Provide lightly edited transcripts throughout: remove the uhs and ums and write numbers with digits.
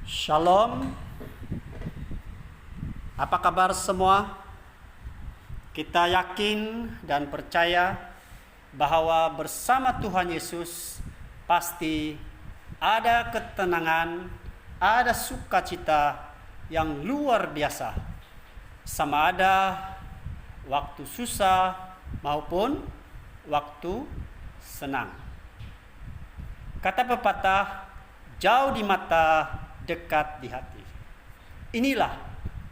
Shalom, apa kabar semua? Kita yakin dan percaya bahwa bersama Tuhan Yesus pasti ada ketenangan, ada sukacita yang luar biasa. Sama ada waktu susah maupun waktu senang. Kata pepatah, jauh di mata, dekat di hati. Inilah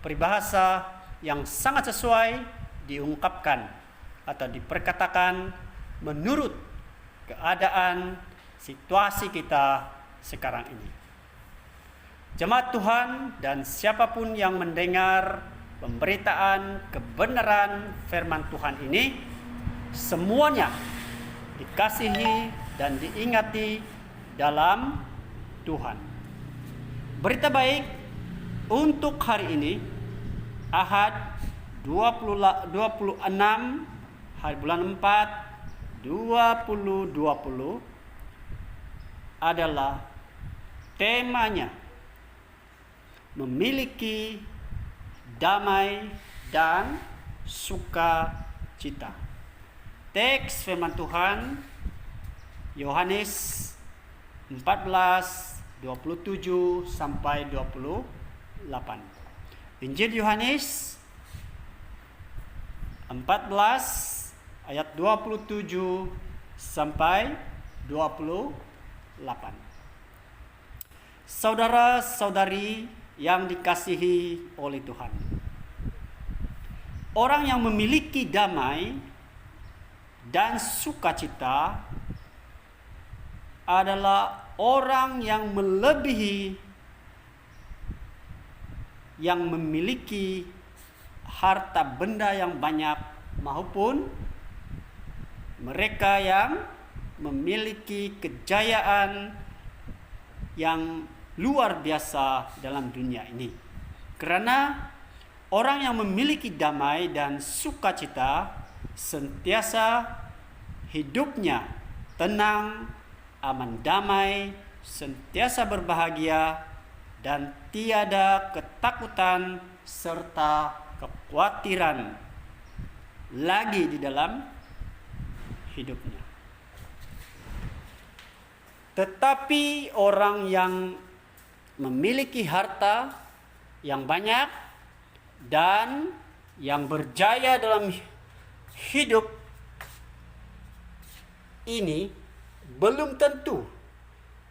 peribahasa yang sangat sesuai diungkapkan atau diperkatakan menurut keadaan situasi kita sekarang ini. Jemaat Tuhan dan siapapun yang mendengar pemberitaan kebenaran firman Tuhan ini, semuanya dikasihi dan diingati dalam Tuhan. Berita baik untuk hari ini, Ahad 26 hari bulan 4 2020 adalah temanya memiliki damai dan sukacita. Teks firman Tuhan Yohanes 14:27 sampai 28. Injil Yohanes 14 ayat 27 sampai 28. Saudara-saudari yang dikasihi oleh Tuhan, orang yang memiliki damai dan sukacita adalah orang yang melebihi yang memiliki harta benda yang banyak maupun mereka yang memiliki kejayaan yang luar biasa dalam dunia ini. Karena orang yang memiliki damai dan sukacita sentiasa hidupnya tenang, aman damai, sentiasa berbahagia, dan tiada ketakutan serta kekhawatiran lagi di dalam hidupnya. Tetapi orang yang memiliki harta yang banyak dan yang berjaya dalam hidup ini, belum tentu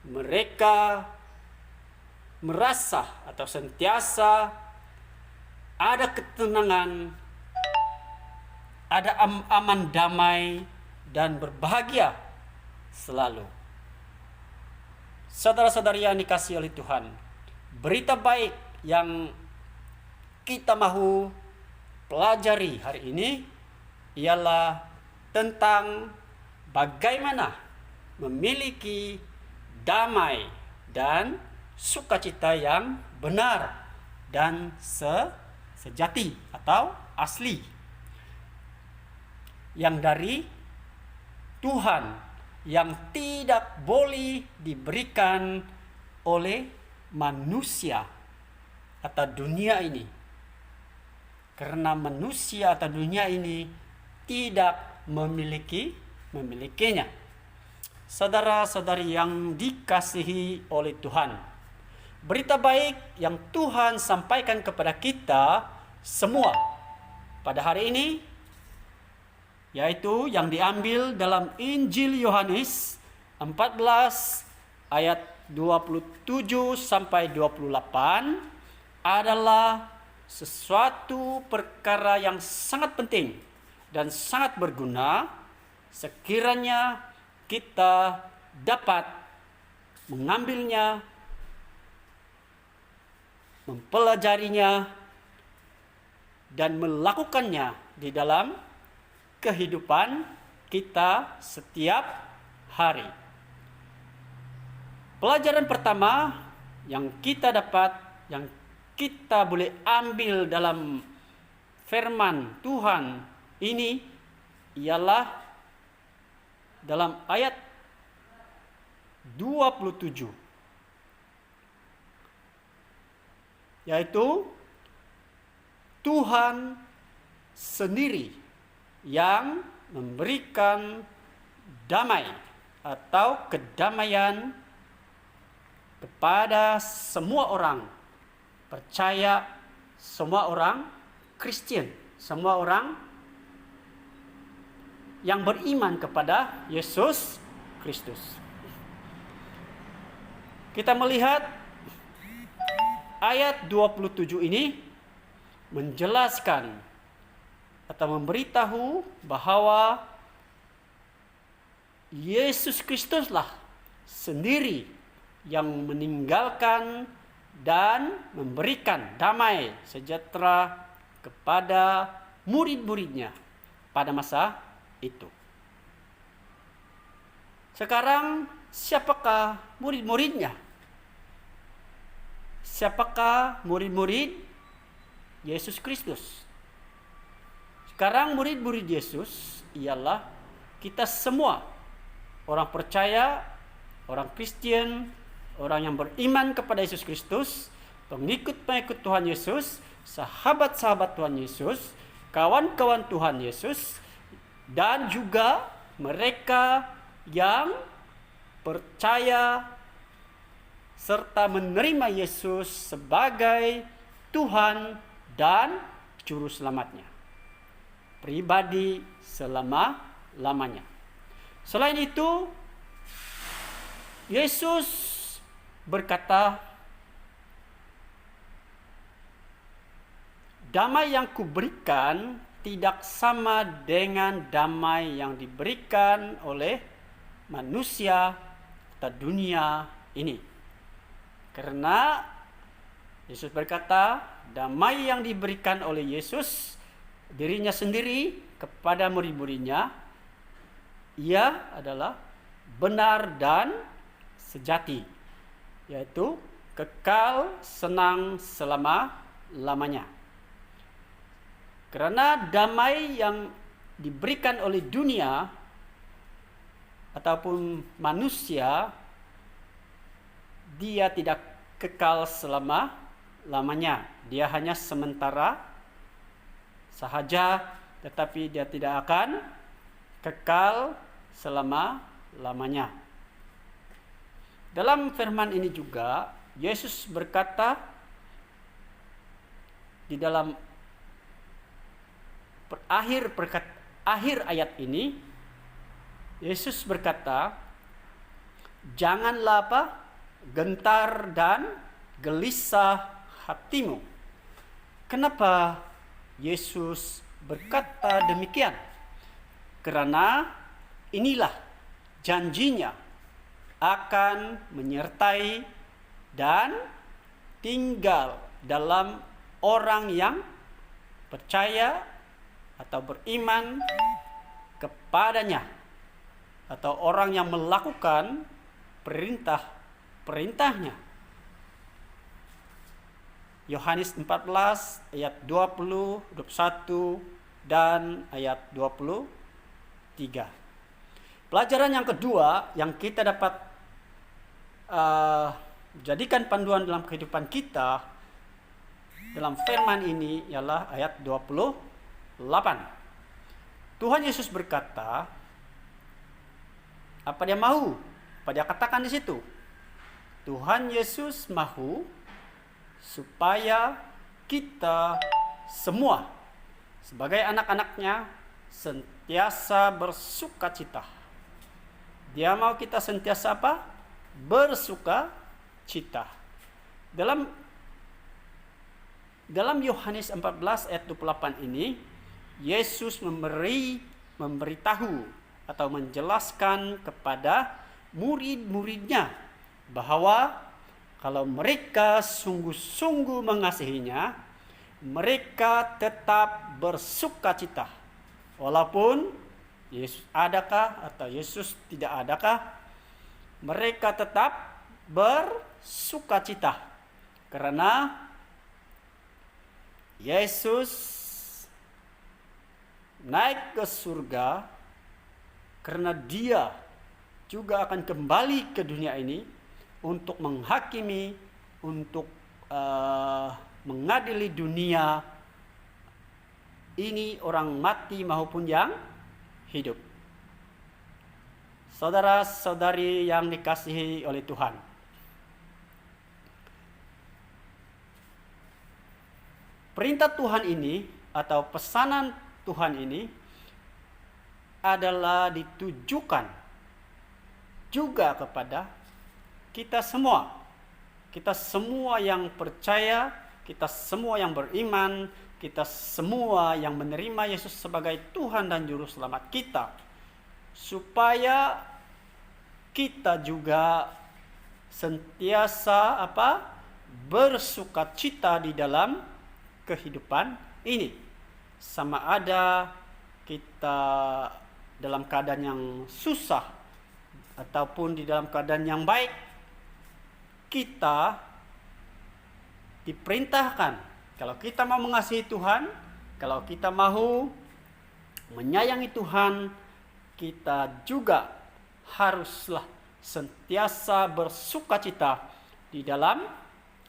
mereka merasa atau sentiasa ada ketenangan, ada aman damai dan berbahagia selalu. Saudara-saudari yang dikasihi oleh Tuhan, berita baik yang kita mahu pelajari hari ini ialah tentang bagaimana memiliki damai dan sukacita yang benar dan sejati atau asli yang dari Tuhan, yang tidak boleh diberikan oleh manusia atau dunia ini, karena manusia atau dunia ini tidak memilikinya. Saudara-saudari yang dikasihi oleh Tuhan, berita baik yang Tuhan sampaikan kepada kita semua pada hari ini, yaitu yang diambil dalam Injil Yohanes 14 ayat 27 sampai 28, adalah sesuatu perkara yang sangat penting dan sangat berguna sekiranya kita dapat mengambilnya, mempelajarinya, dan melakukannya di dalam kehidupan kita setiap hari. Pelajaran pertama yang kita dapat, yang kita boleh ambil dalam firman Tuhan ini ialah dalam ayat 27. yaitu Tuhan sendiri yang memberikan damai atau kedamaian kepada semua orang percaya, semua orang Kristen, semua orang yang beriman kepada Yesus Kristus. Kita melihat ayat 27 ini menjelaskan atau memberitahu bahwa Yesus Kristuslah sendiri yang meninggalkan dan memberikan damai sejahtera kepada murid-muridnya pada masa itu. Sekarang siapakah murid-muridnya? Siapakah murid-murid Yesus Kristus? Sekarang murid-murid Yesus ialah kita semua, orang percaya, orang Kristen, orang yang beriman kepada Yesus Kristus, pengikut-pengikut Tuhan Yesus, sahabat-sahabat Tuhan Yesus, kawan-kawan Tuhan Yesus, dan juga mereka yang percaya serta menerima Yesus sebagai Tuhan dan Juru Selamatnya, pribadi selama-lamanya. Selain itu, Yesus berkata, damai yang kuberikan tidak sama dengan damai yang diberikan oleh manusia atau dunia ini. Karena Yesus berkata, damai yang diberikan oleh Yesus dirinya sendiri kepada murid-muridnya, ia adalah benar dan sejati, yaitu kekal, senang selama-lamanya. Karena damai yang diberikan oleh dunia ataupun manusia, dia tidak kekal selama-lamanya. Dia hanya sementara sahaja, tetapi dia tidak akan kekal selama-lamanya. Dalam firman ini juga, Yesus berkata di dalam akhir ayat ini, Yesus berkata, janganlah gentar dan gelisah hatimu. Kenapa Yesus berkata demikian? Karena inilah janjinya akan menyertai dan tinggal dalam orang yang percaya atau beriman kepadanya, atau orang yang melakukan perintah-perintahnya. Yohanes 14 ayat 20, 21 dan ayat 23. Pelajaran yang kedua yang kita dapat jadikan panduan dalam kehidupan kita dalam firman ini ialah ayat 28. Tuhan Yesus berkata, apa dia mahu? Apa dia katakan di situ? Tuhan Yesus mahu supaya kita semua sebagai anak-anaknya senantiasa bersukacita. Dia mau kita sentiasa apa? Bersukacita. Dalam Yohanes 14 ayat 28 ini, Yesus memberitahu atau menjelaskan kepada murid-muridnya bahwa kalau mereka sungguh-sungguh mengasihinya, mereka tetap bersukacita. Walaupun Yesus adakah atau Yesus tidak adakah, mereka tetap bersukacita. Karena Yesus naik ke surga, karena dia juga akan kembali ke dunia ini untuk menghakimi, untuk mengadili dunia ini, orang mati maupun yang hidup. Saudara-saudari yang dikasihi oleh Tuhan, perintah Tuhan ini atau pesanan Tuhan ini adalah ditujukan juga kepada kita semua. Kita semua yang percaya, kita semua yang beriman, kita semua yang menerima Yesus sebagai Tuhan dan Juru Selamat kita, supaya kita juga sentiasa bersukacita di dalam kehidupan ini. Sama ada kita dalam keadaan yang susah ataupun di dalam keadaan yang baik, kita diperintahkan, kalau kita mau mengasihi Tuhan, kalau kita mau menyayangi Tuhan, kita juga haruslah sentiasa bersukacita di dalam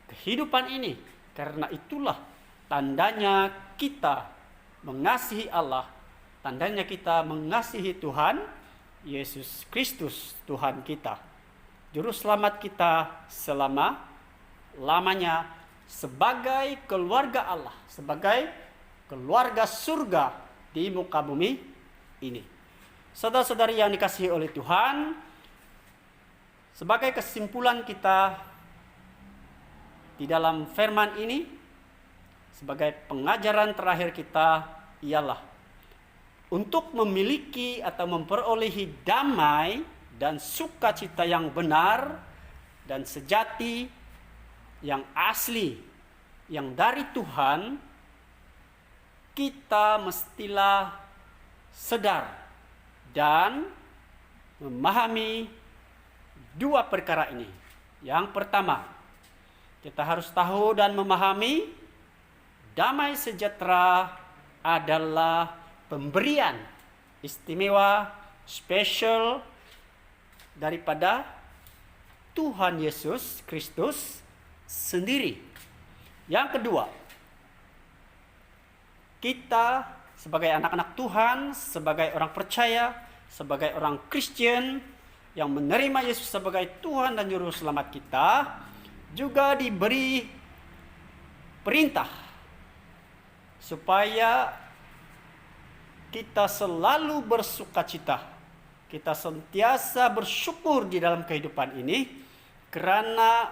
kehidupan ini. Karena itulah tandanya kita mengasihi Allah, tandanya kita mengasihi Tuhan Yesus Kristus, Tuhan kita, Juru Selamat kita selama-lamanya, sebagai keluarga Allah, sebagai keluarga surga di muka bumi ini. Saudara-saudari yang dikasihi oleh Tuhan, sebagai kesimpulan kita di dalam firman ini, sebagai pengajaran terakhir kita ialah untuk memiliki atau memperolehi damai dan sukacita yang benar dan sejati, yang asli, yang dari Tuhan, kita mestilah sadar dan memahami dua perkara ini. Yang pertama, kita harus tahu dan memahami damai sejahtera adalah pemberian istimewa, spesial daripada Tuhan Yesus Kristus sendiri. Yang kedua, kita sebagai anak-anak Tuhan, sebagai orang percaya, sebagai orang Kristen yang menerima Yesus sebagai Tuhan dan Juru Selamat kita, juga diberi perintah supaya kita selalu bersukacita, kita sentiasa bersyukur di dalam kehidupan ini, karena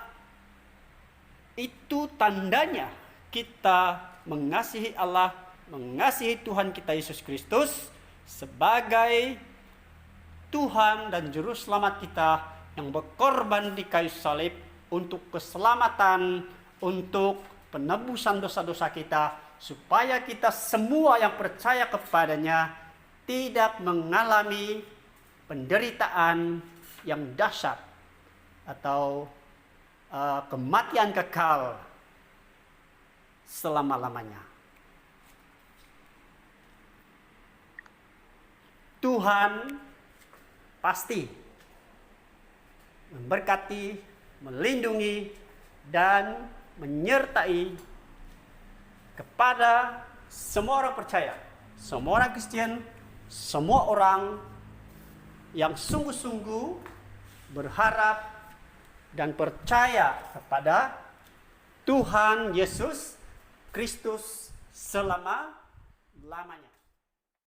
itu tandanya kita mengasihi Allah, mengasihi Tuhan kita Yesus Kristus sebagai Tuhan dan Juru Selamat kita yang berkorban di kayu salib untuk keselamatan, untuk penebusan dosa-dosa kita, supaya kita semua yang percaya kepadanya tidak mengalami penderitaan yang dahsyat atau kematian kekal selama-lamanya. Tuhan pasti memberkati, melindungi, dan menyertai kepada semua orang percaya, semua orang Kristen, semua orang yang sungguh-sungguh berharap dan percaya kepada Tuhan Yesus Kristus selama-lamanya.